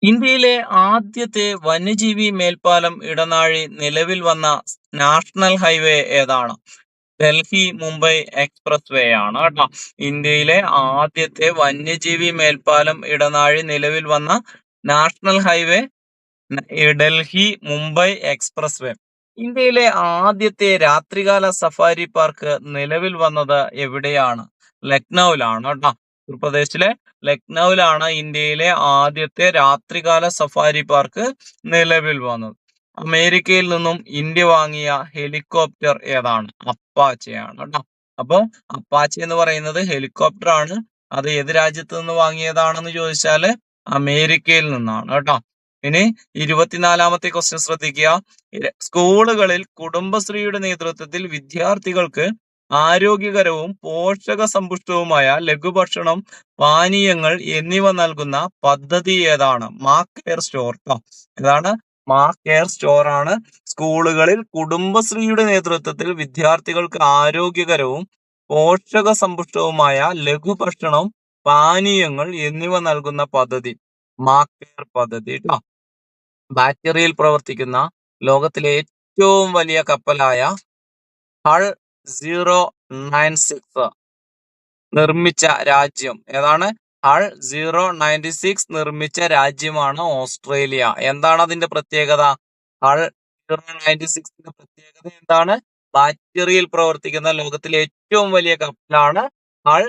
ഇന്ത്യയിലെ ആദ്യത്തെ വന്യജീവി മേൽപ്പാലം ഇടനാഴി നിലവിൽ വന്ന നാഷണൽ ഹൈവേ ഏതാണ്? ഡൽഹി മുംബൈ എക്സ്പ്രസ് വേ ആണ് കേട്ടോ. ഇന്ത്യയിലെ ആദ്യത്തെ വന്യജീവി മേൽപ്പാലം ഇടനാഴി നിലവിൽ വന്ന national highway Delhi Mumbai express വേ. ഇന്ത്യയിലെ ആദ്യത്തെ രാത്രികാല സഫാരി പാർക്ക് നിലവിൽ വന്നത് എവിടെയാണ്? ലക്നൌവിലാണ് കേട്ടോ. ഉത്തർപ്രദേശിലെ ലക്നൌവിലാണ് ഇന്ത്യയിലെ ആദ്യത്തെ രാത്രികാല സഫാരി പാർക്ക് നിലവിൽ വന്നത്. അമേരിക്കയിൽ നിന്നും ഇന്ത്യ വാങ്ങിയ ഹെലികോപ്റ്റർ ഏതാണ്? അപ്പാച്ചയാണ് കേട്ടോ. അപ്പൊ അപ്പാച്ചെ എന്ന് പറയുന്നത് ഹെലികോപ്റ്റർ ആണ്. അത് ഏത് രാജ്യത്ത് നിന്ന് വാങ്ങിയതാണെന്ന് ചോദിച്ചാല് അമേരിക്കയിൽ നിന്നാണ് കേട്ടോ. ഇനി 24ാമത്തെ ക്വസ്റ്റ്യൻ ശ്രദ്ധിക്കുക. സ്കൂളുകളിൽ കുടുംബശ്രീയുടെ നേതൃത്വത്തിൽ വിദ്യാർത്ഥികൾക്ക് ആരോഗ്യകരവും പോഷക സമ്പുഷ്ടവുമായ ലഘുഭക്ഷണം, പാനീയങ്ങൾ എന്നിവ നൽകുന്ന പദ്ധതി ഏതാണ്? മാ കെയർ സ്റ്റോർ. ഏതാണ്? മാ കെയർ സ്റ്റോർ ആണ്. സ്കൂളുകളിൽ കുടുംബശ്രീയുടെ നേതൃത്വത്തിൽ വിദ്യാർത്ഥികൾക്ക് ആരോഗ്യകരവും പോഷക സമ്പുഷ്ടവുമായ ലഘുഭക്ഷണം, പാനീയങ്ങൾ എന്നിവ നൽകുന്ന പദ്ധതി മാ കെയർ പദ്ധതി ട്ടോ. ബാറ്ററിയിൽ പ്രവർത്തിക്കുന്ന ലോകത്തിലെ ഏറ്റവും വലിയ കപ്പലായ ഹൾ 096 നിർമ്മിച്ച രാജ്യം ഏതാണ്? ഹൾ 096 നിർമ്മിച്ച രാജ്യമാണ് ഓസ്ട്രേലിയ. എന്താണ് അതിന്റെ പ്രത്യേകത? ഹൾ 096ന്റെ പ്രത്യേകത എന്താണ്? ബാറ്ററിയിൽ പ്രവർത്തിക്കുന്ന ലോകത്തിലെ ഏറ്റവും വലിയ കപ്പലാണ് ഹൾ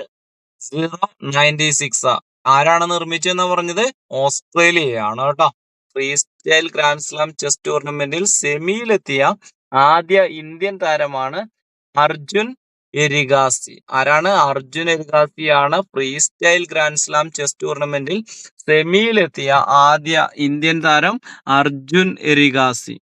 096. ആരാണ് നിർമ്മിച്ചതെന്ന് പറഞ്ഞത്? ഓസ്ട്രേലിയയാണ് കേട്ടോ. Free style grand slam chess ടൂർണമെന്റിൽ സെമിയിലെത്തിയ ആദ്യ ഇന്ത്യൻ താരമാണ് അർജുൻ എരിഗാസി. ആരാണ്? അർജുൻ എരിഗാസിയാണ് free style grand slam chess ടൂർണമെന്റിൽ സെമിയിലെത്തിയ ആദ്യ ഇന്ത്യൻ താരം അർജുൻ എരിഗാസി.